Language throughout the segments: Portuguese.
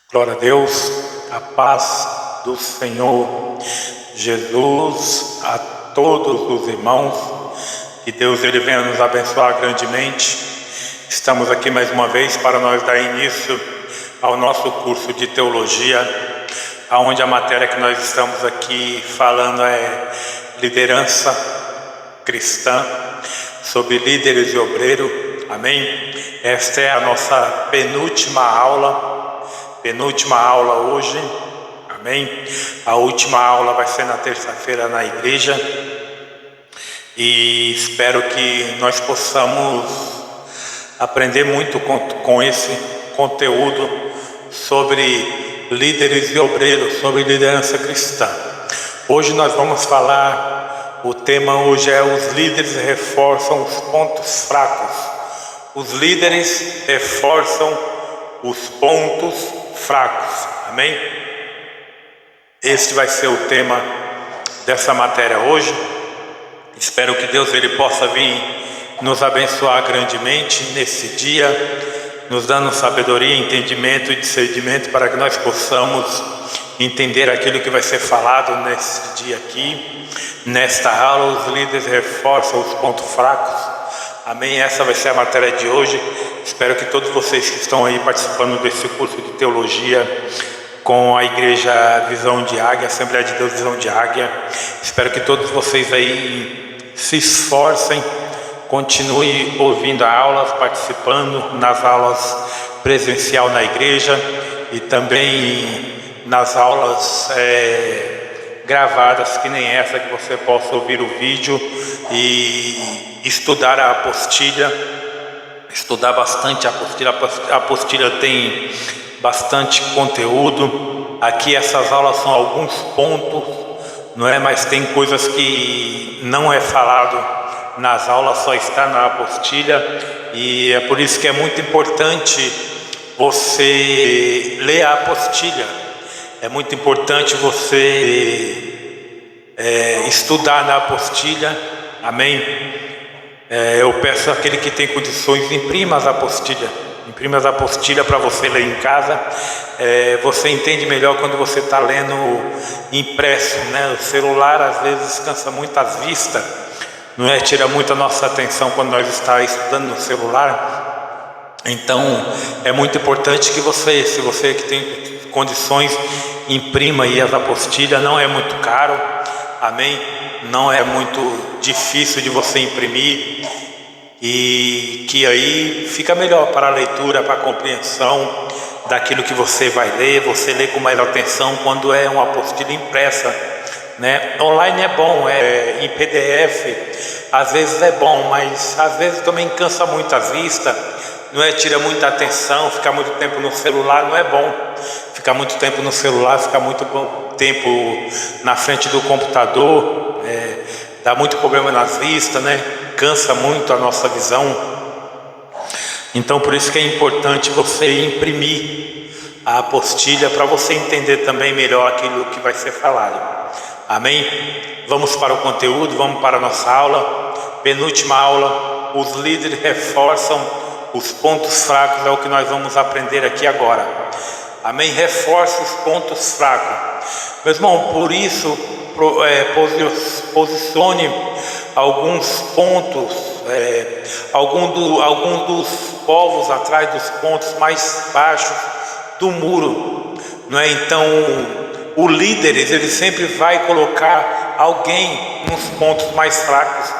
Glória a Deus, a paz do Senhor Jesus a todos os irmãos, que Deus ele venha nos abençoar grandemente. Estamos aqui mais uma vez para nós dar início ao nosso curso de teologia, onde a matéria que nós estamos aqui falando é liderança cristã, sobre líderes e obreiro, amém? Esta é a nossa penúltima aula hoje, amém? A última aula vai ser na terça-feira na igreja, e espero que nós possamos aprender muito com esse conteúdo sobre líderes e obreiros, sobre liderança cristã. Hoje nós vamos falar, o tema hoje é: os líderes reforçam os pontos fracos. Os líderes reforçam os pontos fracos, amém? Este vai ser o tema dessa matéria hoje. Espero que Deus ele possa vir nos abençoar grandemente nesse dia, nos dando sabedoria, entendimento e discernimento para que nós possamos entender aquilo que vai ser falado nesse dia aqui, nesta aula. Os líderes reforçam os pontos fracos, amém? Essa vai ser a matéria de hoje. Espero que todos vocês que estão aí participando desse curso de teologia com a Igreja Visão de Águia, Assembleia de Deus Visão de Águia, espero que todos vocês aí se esforcem, continuem ouvindo a aulas, participando nas aulas presencial na igreja e também nas aulas gravadas, que nem essa, que você possa ouvir o vídeo e estudar a apostilha, estudar bastante a apostilha. A apostilha tem bastante conteúdo. Aqui essas aulas são alguns pontos, não é? Mas tem coisas que não é falado nas aulas, só está na apostilha, e é por isso que é muito importante você ler a apostilha. É muito importante você estudar na apostilha, amém? Eu peço àquele que tem condições, imprima as apostilhas para você ler em casa. Você entende melhor quando você está lendo impresso, né? O celular às vezes cansa muito as vistas, não é? Tira muito a nossa atenção quando nós estamos estudando no celular. Então é muito importante que você, se você que tem condições, imprima aí as apostilhas. Não é muito caro, amém? Não é muito difícil de você imprimir, e que aí fica melhor para a leitura, para a compreensão daquilo que você vai ler. Você lê com mais atenção quando é uma apostila impressa, né? Online é bom, em PDF às vezes é bom, mas às vezes também cansa muito a vista, não é? Tira muita atenção. Ficar muito tempo no celular não é bom. Ficar muito tempo no celular, ficar muito tempo na frente do computador, dá muito problema nas vistas, né? Cansa muito a nossa visão. Então por isso que é importante você imprimir a apostilha, para você entender também melhor aquilo que vai ser falado, amém? Vamos para o conteúdo, vamos para a nossa aula, penúltima aula. Os líderes reforçam os pontos fracos, é o que nós vamos aprender aqui agora, amém? Reforça os pontos fracos, meu irmão. Por isso posicione alguns pontos, algum dos povos atrás dos pontos mais baixos do muro, não é? Então o líder ele sempre vai colocar alguém nos pontos mais fracos.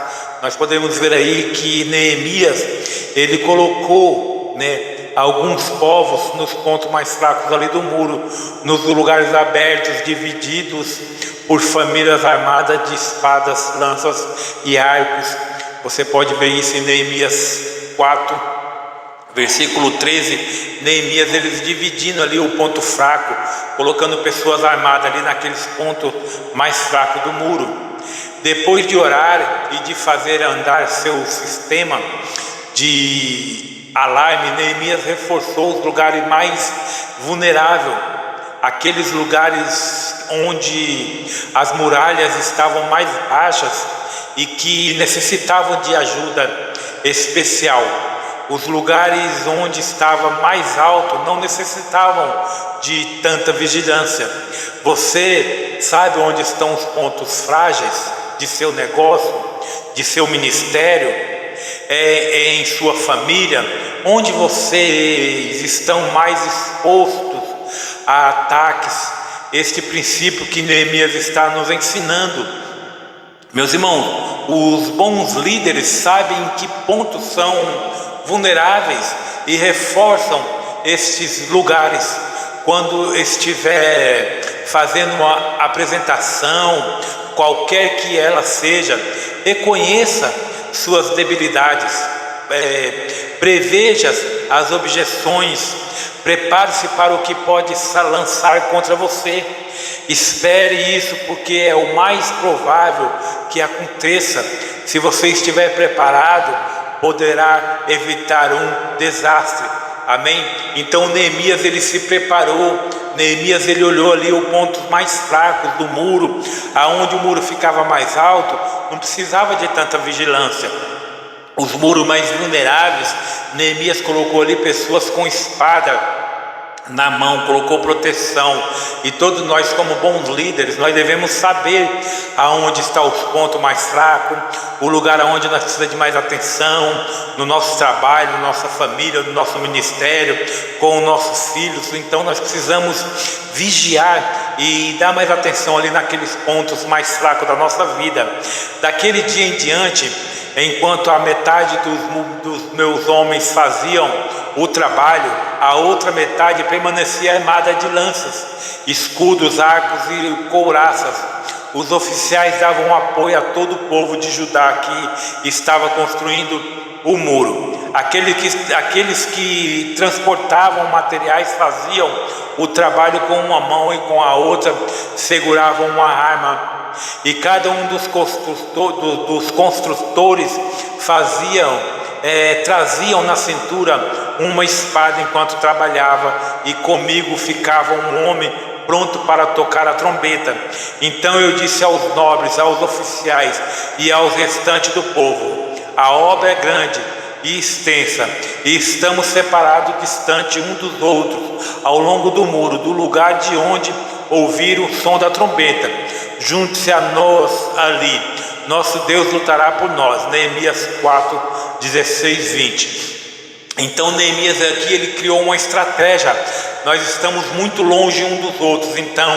Nós podemos ver aí que Neemias ele colocou, né, alguns povos nos pontos mais fracos ali do muro, nos lugares abertos, divididos por famílias armadas de espadas, lanças e arcos. Você pode ver isso em Neemias 4, versículo 13. Neemias eles dividindo ali o ponto fraco, colocando pessoas armadas ali naqueles pontos mais fracos do muro. Depois de orar e de fazer andar seu sistema de alarme, Neemias reforçou os lugares mais vulneráveis, aqueles lugares onde as muralhas estavam mais baixas e que necessitavam de ajuda especial. Os lugares onde estava mais alto não necessitavam de tanta vigilância. Você sabe onde estão os pontos frágeis de seu negócio, de seu ministério, em sua família, onde vocês estão mais expostos a ataques. Este princípio que Neemias está nos ensinando. Meus irmãos, os bons líderes sabem em que pontos são vulneráveis e reforçam estes lugares. Quando estiver fazendo uma apresentação, qualquer que ela seja, reconheça suas debilidades, preveja as objeções, prepare-se para o que pode lançar contra você. Espere isso, porque é o mais provável que aconteça. Se você estiver preparado, poderá evitar um desastre. Amém? Então Neemias, ele se preparou. Neemias, ele olhou ali os pontos mais fracos do muro, aonde o muro ficava mais alto, não precisava de tanta vigilância. Os muros mais vulneráveis, Neemias colocou ali pessoas com espada na mão, colocou proteção. E todos nós, como bons líderes, nós devemos saber aonde está os pontos mais fracos, o lugar aonde nós precisamos de mais atenção, no nosso trabalho, na nossa família, no nosso ministério, com os nossos filhos. Então nós precisamos vigiar e dar mais atenção ali naqueles pontos mais fracos da nossa vida. Daquele dia em diante, enquanto a metade dos meus homens faziam o trabalho, a outra metade permanecia armada de lanças, escudos, arcos e couraças. Os oficiais davam apoio a todo o povo de Judá que estava construindo o muro. Aqueles que transportavam materiais faziam o trabalho com uma mão e com a outra seguravam uma arma. E cada um dos construtores traziam na cintura uma espada enquanto trabalhava, e comigo ficava um homem pronto para tocar a trombeta. Então eu disse aos nobres, aos oficiais e aos restantes do povo: a obra é grande e extensa, e estamos separados distante um dos outros ao longo do muro, do lugar de onde ouvir o som da trombeta. Junte-se a nós ali, nosso Deus lutará por nós. Neemias 4, 16, 20. Então Neemias aqui, ele criou uma estratégia. Nós estamos muito longe um dos outros. Então,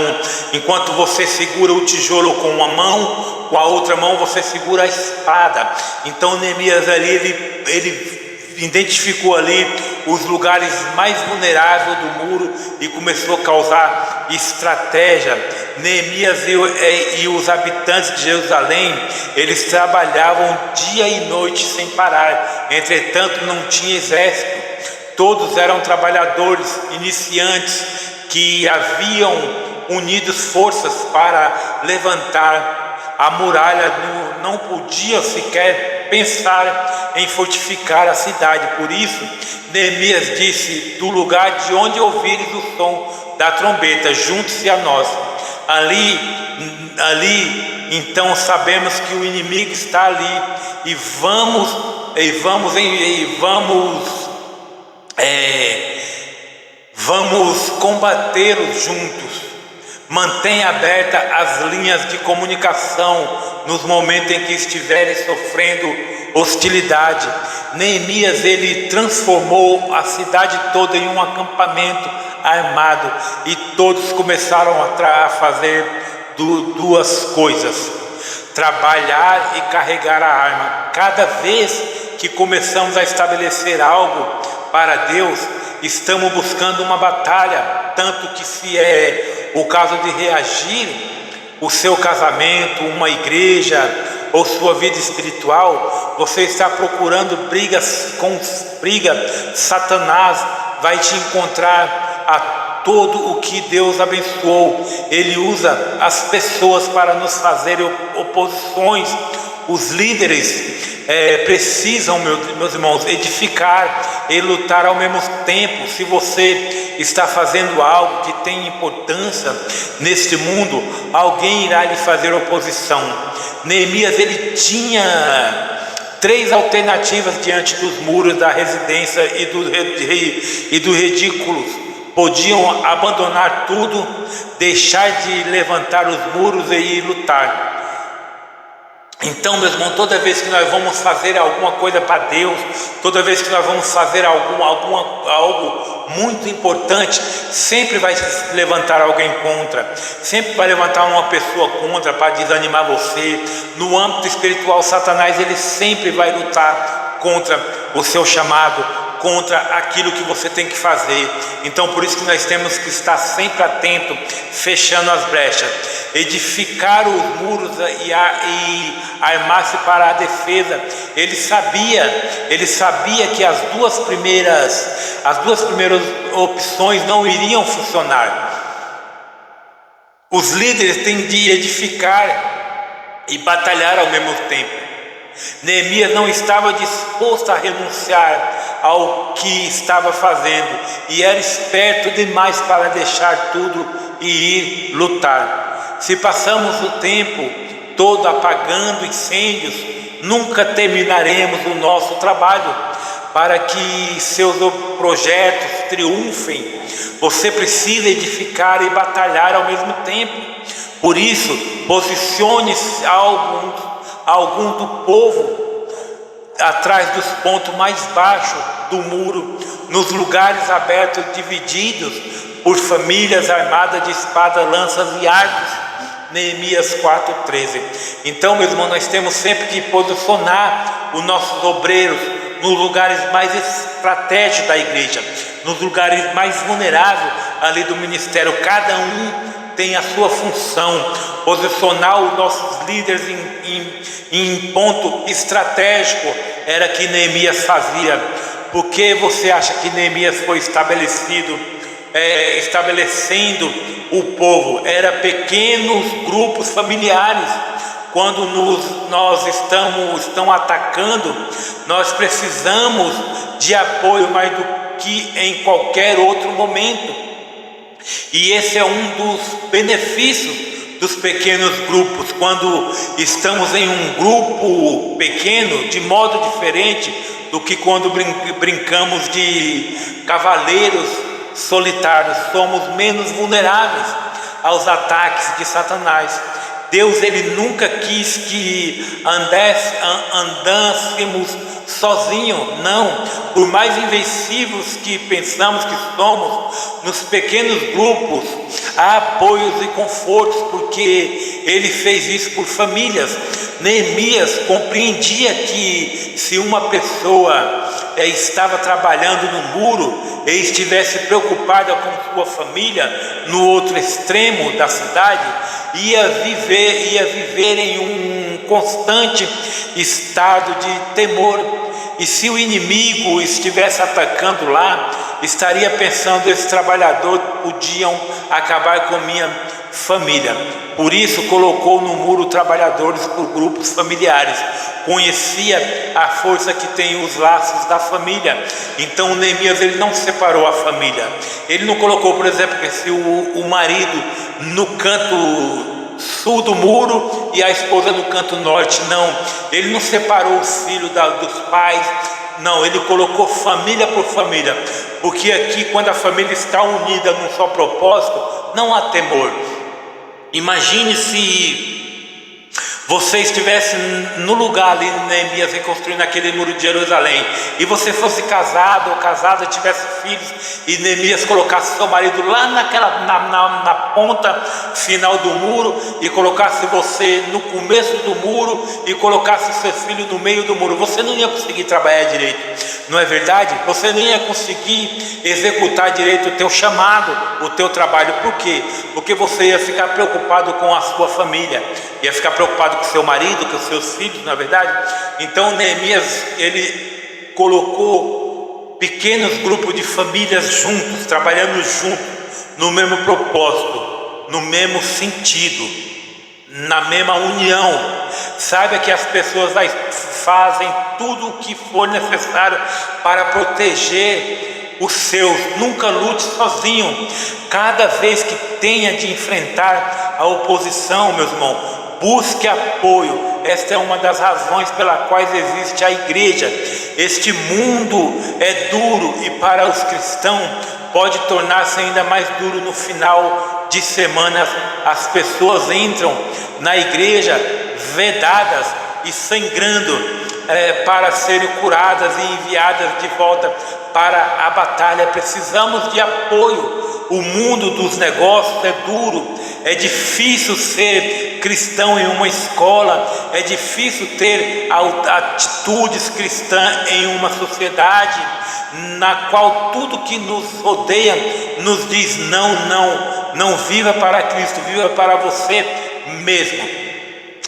enquanto você segura o tijolo com uma mão, com a outra mão você segura a espada. Então Neemias ali, ele identificou ali os lugares mais vulneráveis do muro e começou a causar estratégia. Neemias e os habitantes de Jerusalém, eles trabalhavam dia e noite sem parar. Entretanto, não tinha exército. Todos eram trabalhadores iniciantes que haviam unido forças para levantar a muralha. Não podia sequer pensar em fortificar a cidade. Por isso, Neemias disse: do lugar de onde ouvires o som da trombeta, junte-se a nós. Ali, então sabemos que o inimigo está ali, e vamos combatê-los juntos. Mantenha aberta as linhas de comunicação nos momentos em que estiverem sofrendo hostilidade. Neemias, ele transformou a cidade toda em um acampamento armado, e todos começaram a fazer duas coisas: trabalhar e carregar a arma. Cada vez que começamos a estabelecer algo para Deus, estamos buscando uma batalha. Tanto que, se é o caso de reagir o seu casamento, uma igreja ou sua vida espiritual, você está procurando briga. Satanás vai te encontrar a todo o que Deus abençoou. Ele usa as pessoas para nos fazer oposições. Os líderes precisam, meus irmãos, edificar e lutar ao mesmo tempo. Se você está fazendo algo que tem importância neste mundo, alguém irá lhe fazer oposição. Neemias, ele tinha 3 alternativas diante dos muros da residência e do ridículo. Podiam abandonar tudo, deixar de levantar os muros e ir lutar. Então, meu irmão, toda vez que nós vamos fazer alguma coisa para Deus, toda vez que nós vamos fazer algo muito importante, sempre vai se levantar alguém contra, sempre vai levantar uma pessoa contra para desanimar você. No âmbito espiritual, Satanás, ele sempre vai lutar contra o seu chamado, contra aquilo que você tem que fazer. Então, por isso que nós temos que estar sempre atento, fechando as brechas, edificar os muros e armar-se para a defesa. Ele sabia que as duas primeiras opções não iriam funcionar. Os líderes têm de edificar e batalhar ao mesmo tempo. Neemias não estava disposto a renunciar ao que estava fazendo e era esperto demais para deixar tudo e ir lutar. Se passamos o tempo todo apagando incêndios, nunca terminaremos o nosso trabalho. Para que seus projetos triunfem, você precisa edificar e batalhar ao mesmo tempo. Por isso, posicione-se algum do povo atrás dos pontos mais baixos do muro, nos lugares abertos, divididos por famílias armadas de espada, lanças e arcos. Neemias 4:13. Então, meu irmão, nós temos sempre que posicionar os nossos obreiros nos lugares mais estratégicos da igreja, nos lugares mais vulneráveis ali do ministério. Cada um tem a sua função. Posicionar os nossos líderes em ponto estratégico era que Neemias fazia. Por que você acha que Neemias foi estabelecendo o povo? Era pequenos grupos familiares. Quando nós estão atacando, nós precisamos de apoio mais do que em qualquer outro momento. E esse é um dos benefícios dos pequenos grupos. Quando estamos em um grupo pequeno, de modo diferente do que quando brincamos de cavaleiros solitários, somos menos vulneráveis aos ataques de Satanás. Deus, ele nunca quis que andássemos sozinhos, não. Por mais invencíveis que pensamos que somos, nos pequenos grupos há apoios e confortos, porque ele fez isso por famílias. Neemias compreendia que se uma pessoa estava trabalhando no muro e estivesse preocupada com sua família no outro extremo da cidade, ia viver em um constante estado de temor. E se o inimigo estivesse atacando lá, estaria pensando: esses trabalhadores podiam acabar com minha família. Por isso colocou no muro trabalhadores por grupos familiares. Conhecia a força que tem os laços da família. Então Neemias, ele não separou a família. Ele não colocou, por exemplo, que se o marido no canto sul do muro e a esposa no canto norte. Não, ele não separou os filhos dos pais. Não, ele colocou família por família, porque aqui, quando a família está unida num só propósito, não há temor. Imagine se você estivesse no lugar ali, Neemias reconstruindo aquele muro de Jerusalém, e você fosse casado ou casada, tivesse filhos, e Neemias colocasse seu marido lá na ponta final do muro, e colocasse você no começo do muro, e colocasse seu filho no meio do muro. Você não ia conseguir trabalhar direito, não é verdade? Você nem ia conseguir executar direito o teu chamado, o teu trabalho. Por quê? Porque você ia ficar preocupado com a sua família, ia ficar preocupado com seu marido, com seus filhos, na verdade. Então Neemias, ele colocou pequenos grupos de famílias juntos, trabalhando juntos, no mesmo propósito, no mesmo sentido, na mesma união. Saiba que as pessoas fazem tudo o que for necessário para proteger os seus. Nunca lute sozinho. Cada vez que tenha de enfrentar a oposição, meus irmãos, busque apoio. Esta é uma das razões pelas quais existe a igreja. Este mundo é duro e para os cristãos pode tornar-se ainda mais duro no final de semana. As pessoas entram na igreja vedadas e sangrando para serem curadas e enviadas de volta para a batalha. Precisamos de apoio. O mundo dos negócios é duro, é difícil ser cristão em uma escola, é difícil ter atitudes cristãs em uma sociedade na qual tudo que nos rodeia nos diz não viva para Cristo, viva para você mesmo.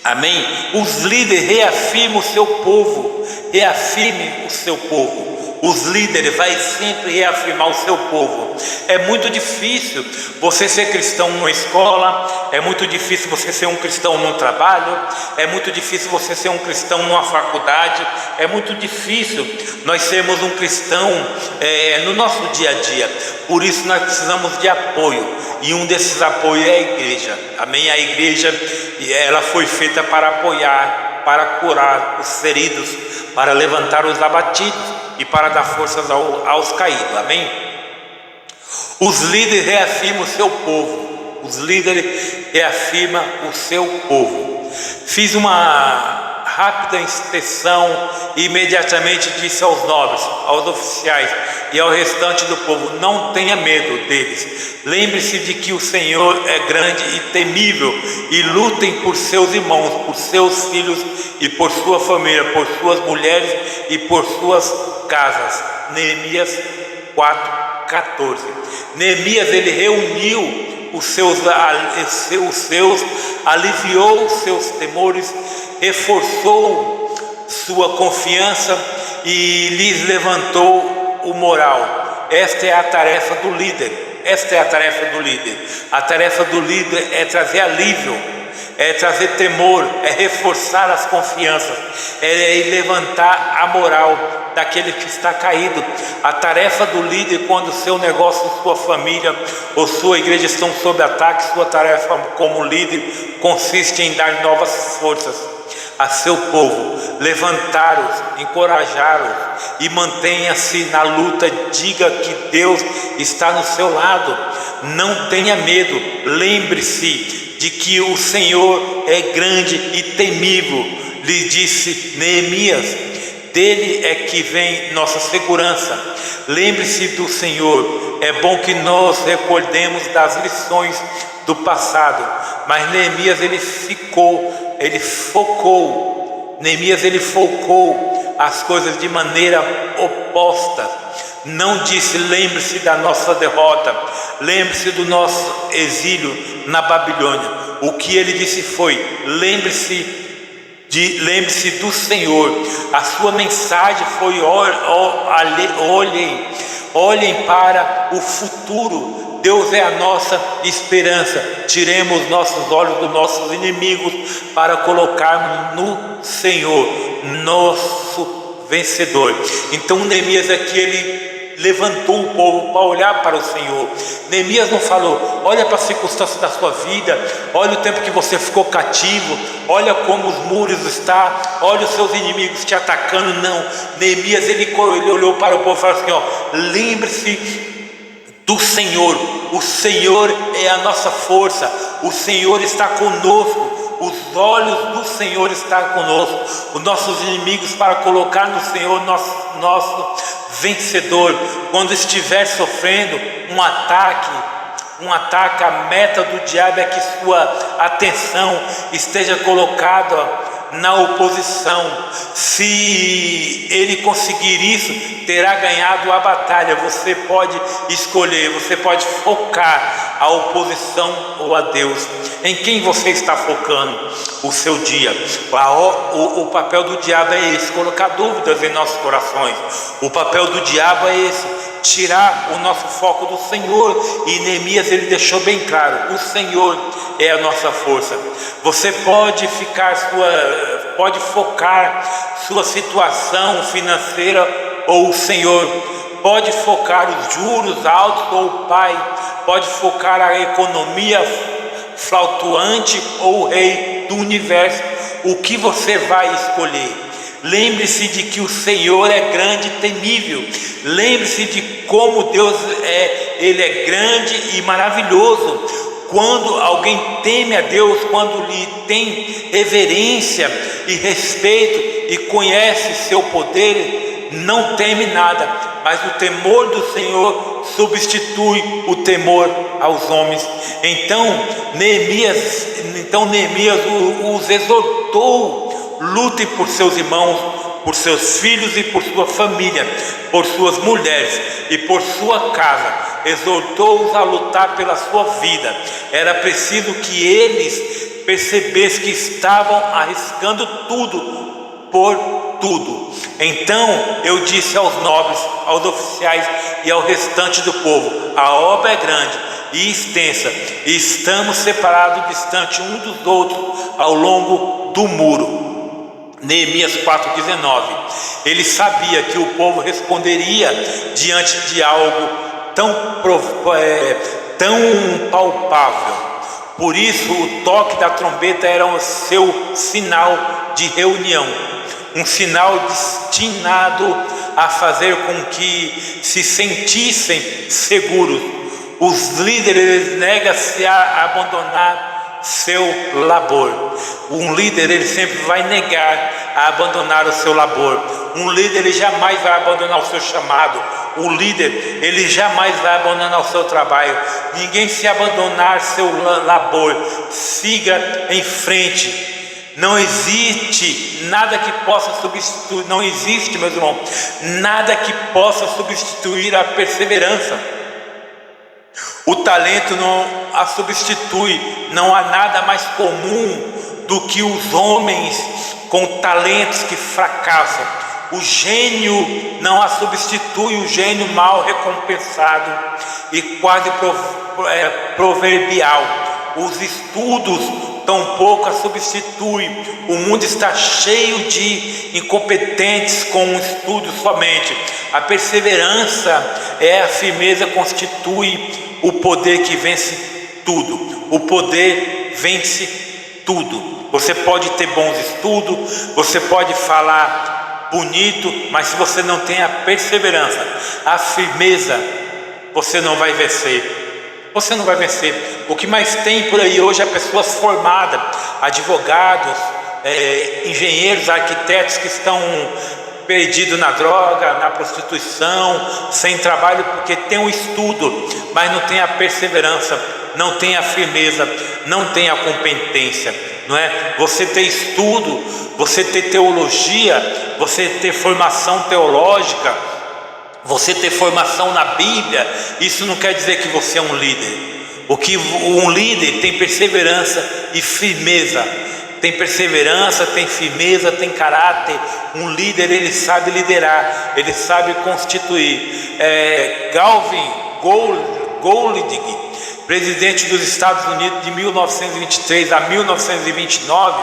Amém? Os líderes reafirmam o seu povo, reafirme o seu povo. Os líderes vai sempre reafirmar o seu povo. É muito difícil você ser cristão numa escola, é muito difícil você ser um cristão num trabalho, é muito difícil você ser um cristão numa faculdade, é muito difícil nós sermos um cristão no nosso dia a dia. Por isso nós precisamos de apoio, e um desses apoios é a igreja. Amém? A igreja, ela foi feita para apoiar, para curar os feridos, para levantar os abatidos e para dar forças aos caídos. Amém? Os líderes reafirmam o seu povo. Os líderes reafirmam o seu povo. Fiz uma rápida inspeção e imediatamente disse aos nobres, aos oficiais e ao restante do povo: não tenha medo deles. Lembre-se de que o Senhor é grande e temível, e lutem por seus irmãos, por seus filhos e por sua família, por suas mulheres e por suas casas. Neemias 4:14. Neemias, ele reuniu os seus, aliviou os seus temores, reforçou sua confiança e lhes levantou o moral. Esta é a tarefa do líder. Esta é a tarefa do líder. A tarefa do líder é trazer alívio, é trazer temor, é reforçar as confianças, é levantar a moral daquele que está caído. A tarefa do líder, quando seu negócio, sua família ou sua igreja estão sob ataque, sua tarefa como líder consiste em dar novas forças a seu povo, levantá-los, encorajá-los e mantenha-se na luta. Diga que Deus está no seu lado, não tenha medo. Lembre-se de que o Senhor é grande e temível, lhe disse Neemias. Dele é que vem nossa segurança. Lembre-se do Senhor. É bom que nós recordemos das lições do passado, mas Neemias ele focou as coisas de maneira oposta. Não disse: lembre-se da nossa derrota, lembre-se do nosso exílio na Babilônia. O que ele disse foi: lembre-se do Senhor. A sua mensagem foi: olhem para o futuro. Deus é a nossa esperança. Tiremos nossos olhos dos nossos inimigos para colocar no Senhor, nosso vencedor. Então Neemias aqui ele levantou o povo para olhar para o Senhor. Neemias não falou: olha para as circunstâncias da sua vida, olha o tempo que você ficou cativo, olha como os muros estão, olha os seus inimigos te atacando. Não, Neemias ele olhou para o povo e falou assim: lembre-se do Senhor. O Senhor é a nossa força, o Senhor está conosco, os olhos do Senhor estão conosco. Os nossos inimigos, para colocar no Senhor nosso vencedor. Quando estiver sofrendo um ataque, a meta do diabo é que sua atenção esteja colocada na oposição. Se ele conseguir isso, terá ganhado a batalha. Você pode escolher, você pode focar a oposição ou a Deus. Em quem você está focando o seu dia? O papel do diabo é esse: colocar dúvidas em nossos corações. O papel do diabo é esse: tirar o nosso foco do Senhor. E Neemias ele deixou bem claro: o Senhor é a nossa força. Você pode focar sua situação financeira ou o Senhor. Pode focar os juros altos ou o Pai. Pode focar a economia flutuante ou o Rei do universo, o que você vai escolher? Lembre-se de que o Senhor é grande e temível. Lembre-se de como Deus Ele é grande e maravilhoso. Quando alguém teme a Deus, quando lhe tem reverência e respeito e conhece seu poder, não teme nada, mas o temor do Senhor substitui o temor aos homens. Então Neemias os exortou: lutem por seus irmãos, por seus filhos e por sua família, por suas mulheres e por sua casa. Exortou-os a lutar pela sua vida. Era preciso que eles percebessem que estavam arriscando tudo por tudo. Então eu disse aos nobres, aos oficiais e ao restante do povo: a obra é grande e extensa, e estamos separados distante um dos outros ao longo do muro. Neemias 4,19. Ele sabia que o povo responderia diante de algo tão palpável. Por isso o toque da trombeta era o seu sinal de reunião, um sinal destinado a fazer com que se sentissem seguros. Os líderes negam-se a abandonar seu labor. Um líder, ele sempre vai negar a abandonar o seu labor. Um líder, ele jamais vai abandonar o seu chamado. O líder, ele jamais vai abandonar o seu trabalho. Ninguém se abandonar seu labor. Siga em frente. Não existe nada que possa substituir. Não existe, meus irmãos, nada que possa substituir a perseverança. O talento não a substitui. Não há nada mais comum do que os homens com talentos que fracassam. O gênio não a substitui, o gênio mal recompensado e quase proverbial. Os estudos tampouco a substitui. O mundo está cheio de incompetentes com um estudo somente. A perseverança a firmeza constitui o poder que vence tudo. O poder vence tudo. Você pode ter bons estudos, você pode falar bonito, mas se você não tem a perseverança, a firmeza, você não vai vencer. Você não vai vencer. O que mais tem por aí hoje é pessoas formadas, advogados, engenheiros, arquitetos que estão perdidos na droga, na prostituição, sem trabalho, porque tem o estudo, mas não tem a perseverança, não tem a firmeza, não tem a competência, não é? Você ter estudo, você ter teologia, você ter formação teológica, você ter formação na Bíblia, isso não quer dizer que você é um líder. Um líder tem perseverança e firmeza. Tem perseverança, tem firmeza, tem caráter. Um líder, ele sabe liderar, ele sabe constituir. Galvin Golding, presidente dos Estados Unidos de 1923 a 1929,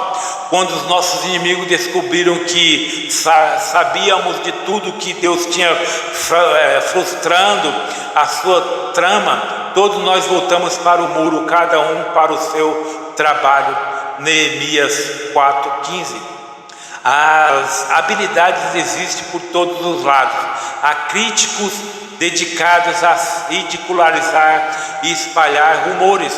quando os nossos inimigos descobriram que sabíamos de tudo que Deus tinha frustrando a sua trama, todos nós voltamos para o muro, cada um para o seu trabalho. Neemias 4,15. As habilidades existem por todos os lados. Há críticos dedicados a ridicularizar e espalhar rumores.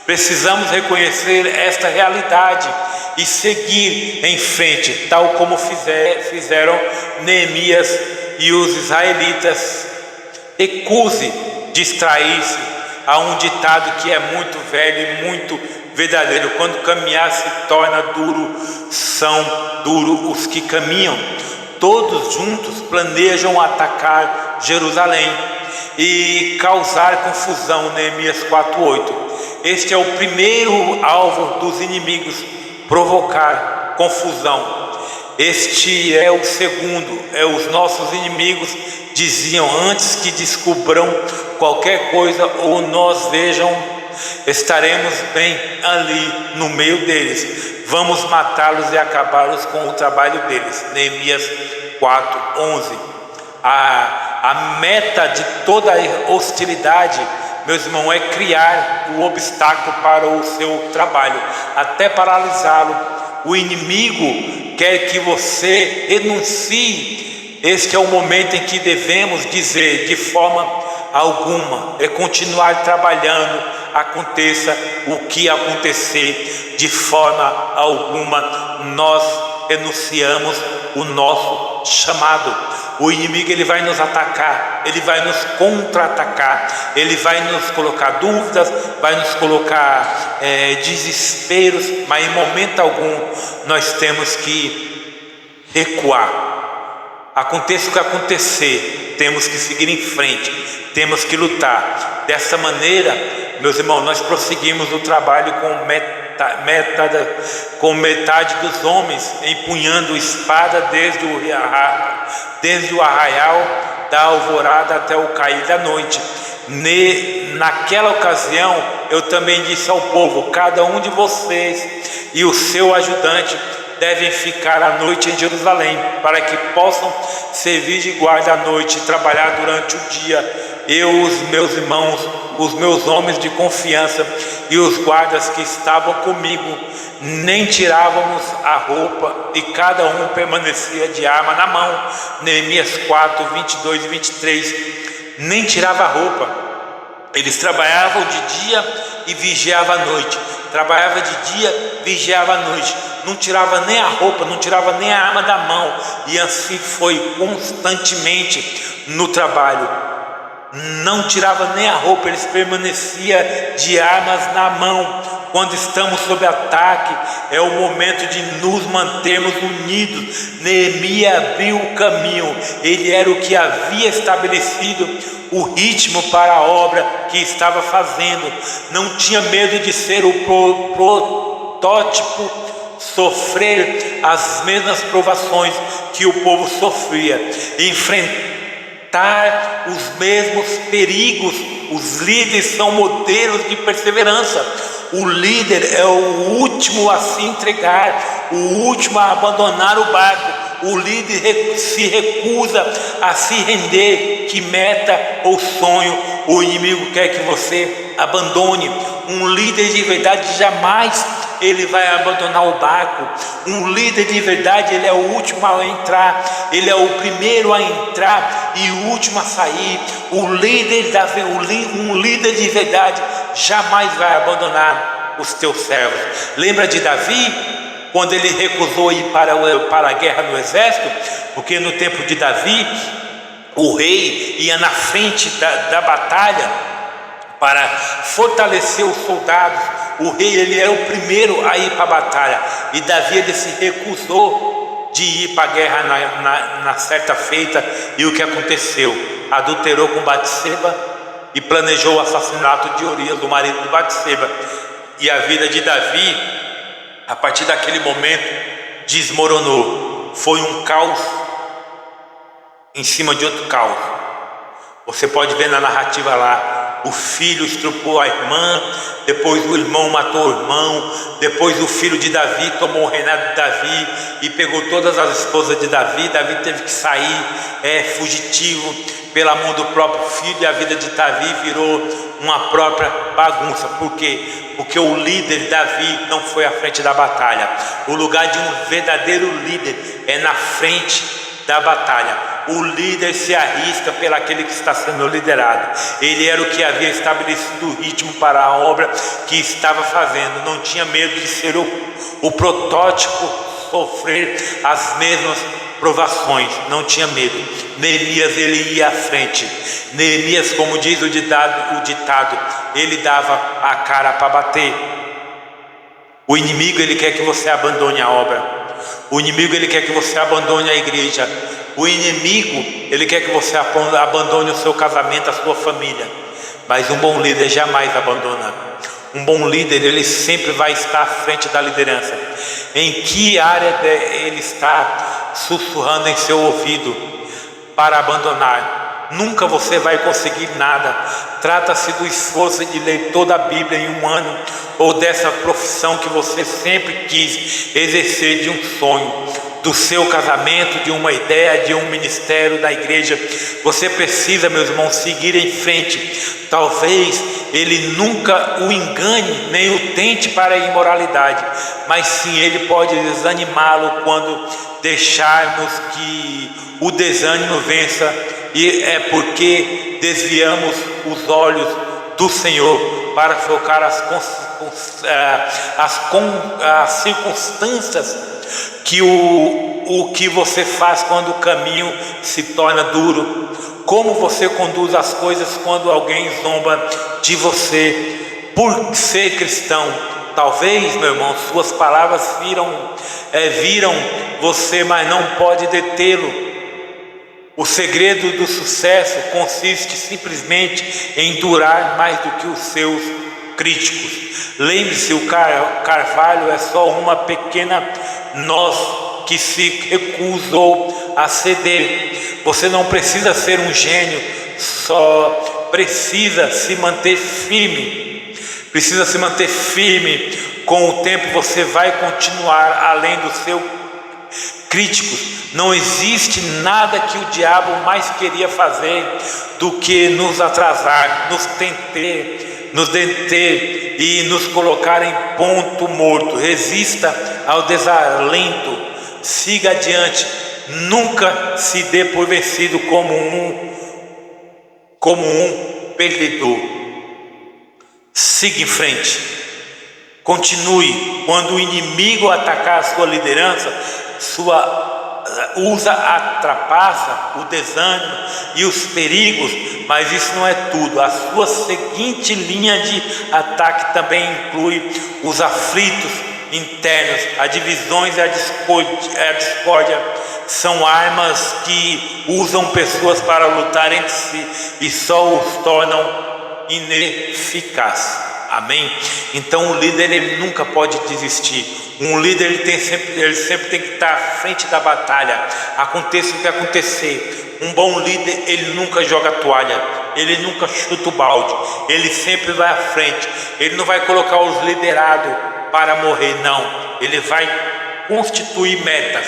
Precisamos reconhecer esta realidade e seguir em frente, tal como fizeram Neemias e os israelitas. Recuse distrair-se a um ditado que é muito velho e muito verdadeiro: quando caminhar se torna duro, são duros os que caminham. Todos juntos planejam atacar Jerusalém e causar confusão. Neemias 4,8. Este é o primeiro alvo dos inimigos, provocar confusão. Este é o segundo. Os nossos inimigos diziam: antes que descubram qualquer coisa ou nos vejam, estaremos bem ali no meio deles. Vamos matá-los e acabá-los com o trabalho deles. Neemias 4,11. A meta de toda hostilidade meus irmãos, é criar o obstáculo para o seu trabalho, até paralisá-lo. O inimigo quer que você renuncie. Este é o momento em que devemos dizer de forma alguma, é continuar trabalhando, aconteça o que acontecer, de forma alguma nós renunciamos o nosso chamado. O inimigo ele vai nos atacar, ele vai nos contra-atacar, ele vai nos colocar dúvidas, vai nos colocar desesperos, mas em momento algum nós temos que recuar. Aconteça o que acontecer, temos que seguir em frente, temos que lutar. Dessa maneira, meus irmãos, nós prosseguimos o trabalho com metade dos homens empunhando espada desde o arraial da alvorada até o cair da noite. Naquela ocasião eu também disse ao povo: cada um de vocês e o seu ajudante devem ficar à noite em Jerusalém, para que possam servir de guarda à noite e trabalhar durante o dia. Eu, os meus irmãos, os meus homens de confiança e os guardas que estavam comigo, nem tirávamos a roupa, e cada um permanecia de arma na mão. Neemias 4, 22 e 23. Nem tirava a roupa. Eles trabalhavam de dia e vigiavam à noite. Trabalhava de dia, vigiava à noite. Não tirava nem a roupa, não tirava nem a arma da mão. E assim foi constantemente no trabalho. Não tirava nem a roupa, eles permaneciam de armas na mão. Quando estamos sob ataque, é o momento de nos mantermos unidos. Neemias abriu o caminho, ele era o que havia estabelecido o ritmo para a obra que estava fazendo. Não tinha medo de ser o protótipo, sofrer as mesmas provações que o povo sofria, enfrentar os mesmos perigos. Os líderes são modelos de perseverança. O líder é o último a se entregar, o último a abandonar o barco. O líder se recusa a se render. Que meta ou sonho o inimigo quer que você abandone? Um líder de verdade jamais ele vai abandonar o barco. Um líder de verdade, ele é o último a entrar, ele é o primeiro a entrar e o último a sair. Um líder de verdade jamais vai abandonar os teus servos. Lembra de Davi, quando ele recusou ir para a guerra no exército? Porque no tempo de Davi, o rei ia na frente da batalha para fortalecer os soldados. O rei ele era o primeiro a ir para a batalha, e Davi ele se recusou de ir para a guerra na certa feita. E o que aconteceu? Adulterou com Batseba e planejou o assassinato de Urias, do marido de Batseba. E a vida de Davi, a partir daquele momento, desmoronou. Foi um caos em cima de outro caos. Você pode ver na narrativa lá: o filho estrupou a irmã, depois o irmão matou o irmão, depois o filho de Davi tomou o reinado de Davi e pegou todas as esposas de Davi. Davi teve que sair fugitivo pela mão do próprio filho, e a vida de Davi virou uma própria bagunça. Por quê? Porque o líder Davi não foi à frente da batalha. O lugar de um verdadeiro líder é na frente da batalha. O líder se arrisca pelo aquele que está sendo liderado. Ele era o que havia estabelecido o ritmo para a obra que estava fazendo. Não tinha medo de ser o protótipo, sofrer as mesmas provações. Não tinha medo. Neemias ele ia à frente. Neemias, como diz o ditado, ele dava a cara para bater. O inimigo ele quer que você abandone a obra. O inimigo ele quer que você abandone a igreja. O inimigo ele quer que você abandone o seu casamento, a sua família. Mas um bom líder jamais abandona. Um bom líder ele sempre vai estar à frente da liderança. Em que área ele está sussurrando em seu ouvido para abandonar? Nunca você vai conseguir nada. Trata-se do esforço de ler toda a Bíblia em um ano, ou dessa profissão que você sempre quis exercer, de um sonho, do seu casamento, de uma ideia, de um ministério da igreja. Você precisa, meus irmãos, seguir em frente. Talvez ele nunca o engane, nem o tente para a imoralidade, mas sim ele pode desanimá-lo quando deixarmos que o desânimo vença, e é porque desviamos os olhos do Senhor para focar as circunstâncias que o que você faz quando o caminho se torna duro, como você conduz as coisas quando alguém zomba de você por ser cristão. Talvez, meu irmão, suas palavras viram você, mas não pode detê-lo. O segredo do sucesso consiste simplesmente em durar mais do que os seus críticos. Lembre-se, o carvalho é só uma pequena noz que se recusou a ceder. Você não precisa ser um gênio, só precisa se manter firme. Precisa se manter firme. Com o tempo você vai continuar além do seu crítico. Não existe nada que o diabo mais queria fazer do que nos atrasar, nos deter e nos colocar em ponto morto. Resista ao desalento, siga adiante, nunca se dê por vencido como um perdedor. Siga em frente, continue. Quando o inimigo atacar a sua liderança, usa a trapaça, o desânimo e os perigos, mas isso não é tudo. A sua seguinte linha de ataque também inclui os aflitos internos, as divisões e a discórdia. São armas que usam pessoas para lutar entre si e só os tornam ineficazes. Amém? Então o líder ele nunca pode desistir. Um líder ele sempre tem que estar à frente da batalha, aconteça o que acontecer. Um bom líder ele nunca joga toalha, ele nunca chuta o balde, ele sempre vai à frente. Ele não vai colocar os liderados para morrer, não. Ele vai constituir metas,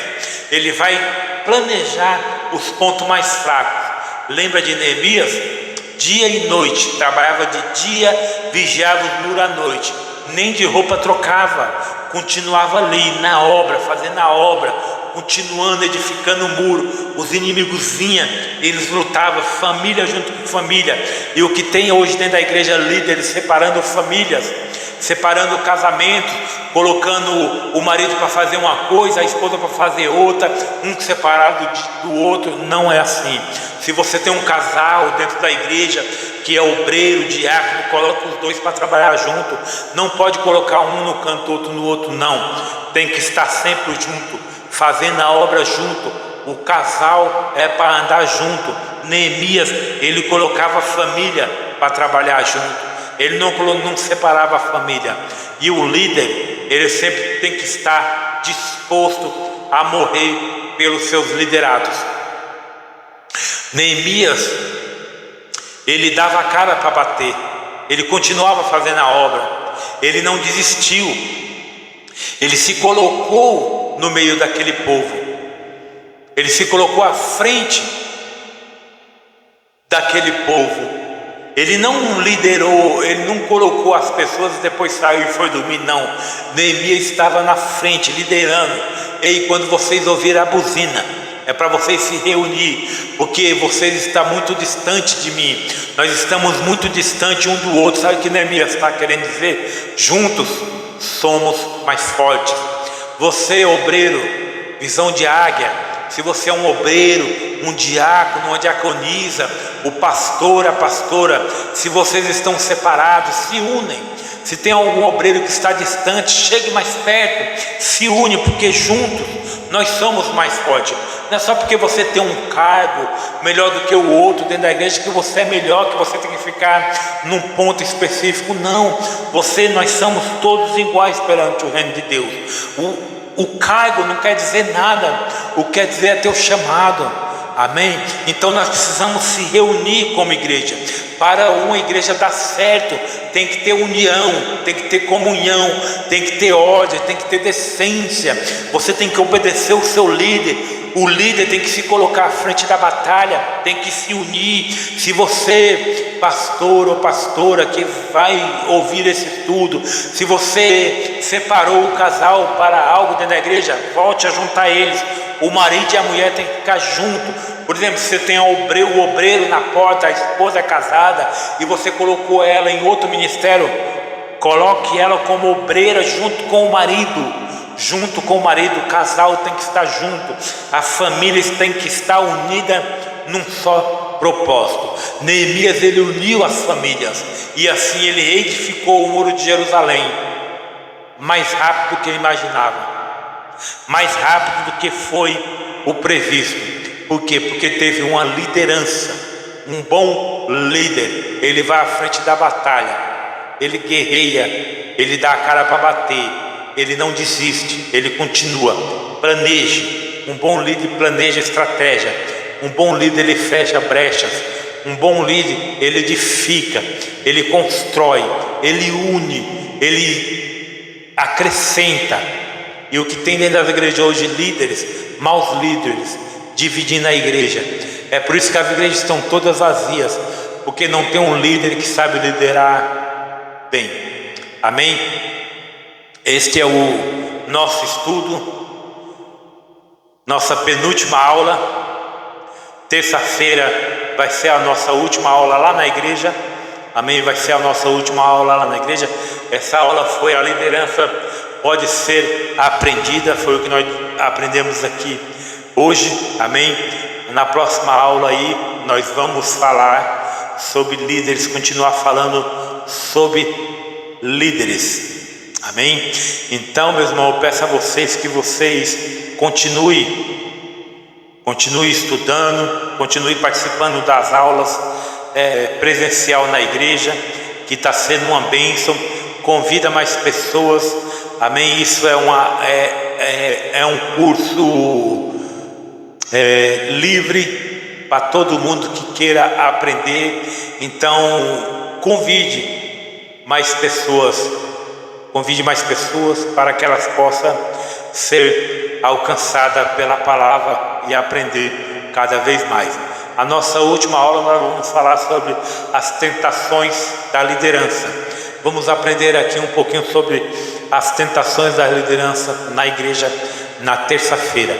ele vai planejar os pontos mais fracos. Lembra de Neemias? Dia e noite, trabalhava de dia, vigiava os muros à noite, nem de roupa trocava, continuava ali na obra, fazendo a obra, continuando, edificando o muro. Os inimigos vinham, eles lutavam, família junto com família. E o que tem hoje dentro da igreja, líderes separando famílias, separando casamentos, colocando o marido para fazer uma coisa, a esposa para fazer outra, um separado do outro. Não é assim. Se você tem um casal dentro da igreja que é obreiro, diácono, coloca os dois para trabalhar junto. Não pode colocar um no canto, outro no outro, não. Tem que estar sempre junto, fazendo a obra junto. O casal é para andar junto. Neemias, ele colocava a família para trabalhar junto. Ele não separava a família. E o líder, ele sempre tem que estar disposto a morrer pelos seus liderados. Neemias, ele dava a cara para bater, ele continuava fazendo a obra, ele não desistiu, ele se colocou no meio daquele povo, ele se colocou à frente daquele povo. Ele não liderou, ele não colocou as pessoas e depois saiu e foi dormir, não. Neemias estava na frente, liderando. E quando vocês ouvirem a buzina, é para vocês se reunir, porque vocês estão muito distantes de mim. Nós estamos muito distantes um do outro. Sabe o que Neemias está querendo dizer? Juntos somos mais fortes. Você, obreiro, visão de águia, se você é um obreiro, um diácono, uma diaconisa, o pastor, a pastora, se vocês estão separados, se unem. Se tem algum obreiro que está distante, chegue mais perto, se une, porque juntos nós somos mais fortes. Não é só porque você tem um cargo melhor do que o outro dentro da igreja que você é melhor, que você tem que ficar num ponto específico. Não, nós somos todos iguais perante o reino de Deus. O cargo não quer dizer nada, o que quer dizer é teu chamado. Amém? Então nós precisamos se reunir como igreja. Para uma igreja dar certo, tem que ter união, tem que ter comunhão, tem que ter ordem, tem que ter decência. Você tem que obedecer o seu líder. O líder tem que se colocar à frente da batalha, tem que se unir. Se você, pastor ou pastora, que vai ouvir esse estudo, se você separou o casal para algo dentro da igreja, volte a juntar eles. O marido e a mulher têm que ficar junto. Por exemplo, se você tem o obreiro na porta, a esposa é casada e você colocou ela em outro ministério, coloque ela como obreira junto com o marido. Junto com o marido, o casal tem que estar junto, a família tem que estar unida num só propósito. Neemias, ele uniu as famílias e assim ele edificou o muro de Jerusalém mais rápido do que ele imaginava, mais rápido do que foi o previsto. Por quê? Porque teve uma liderança, um bom líder. Ele vai à frente da batalha, ele guerreia, ele dá a cara para bater, ele não desiste, ele continua. Planeje. Um bom líder planeja estratégia. Um bom líder, ele fecha brechas. Um bom líder, ele edifica, ele constrói, ele une, ele acrescenta. E o que tem dentro das igrejas hoje, líderes, maus líderes, dividindo a igreja. É por isso que as igrejas estão todas vazias, porque não tem um líder que sabe liderar bem. Amém? Este é o nosso estudo, nossa penúltima aula. Terça-feira vai ser a nossa última aula lá na igreja. Amém? Vai ser a nossa última aula lá na igreja. Essa aula foi a liderança pode ser aprendida, foi o que nós aprendemos aqui hoje. Amém? Na próxima aula aí nós vamos falar sobre líderes, continuar falando sobre líderes. Amém? Então, meus irmãos, eu peço a vocês que vocês continuem estudando, continuem participando das aulas presencial na igreja, que está sendo uma bênção. Convida mais pessoas. Amém? Isso é um curso livre para todo mundo que queira aprender. Então, convide mais pessoas para que elas possam ser alcançadas pela palavra e aprender cada vez mais. A nossa última aula nós vamos falar sobre as tentações da liderança. Vamos aprender aqui um pouquinho sobre as tentações da liderança na igreja na terça-feira,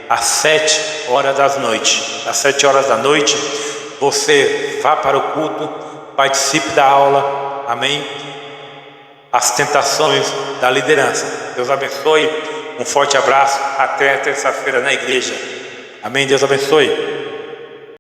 às 7 horas da noite. Às 7 horas da noite, você vá para o culto, participe da aula. Amém? As tentações da liderança. Deus abençoe. Um forte abraço. Até terça-feira na igreja. Amém? Deus abençoe.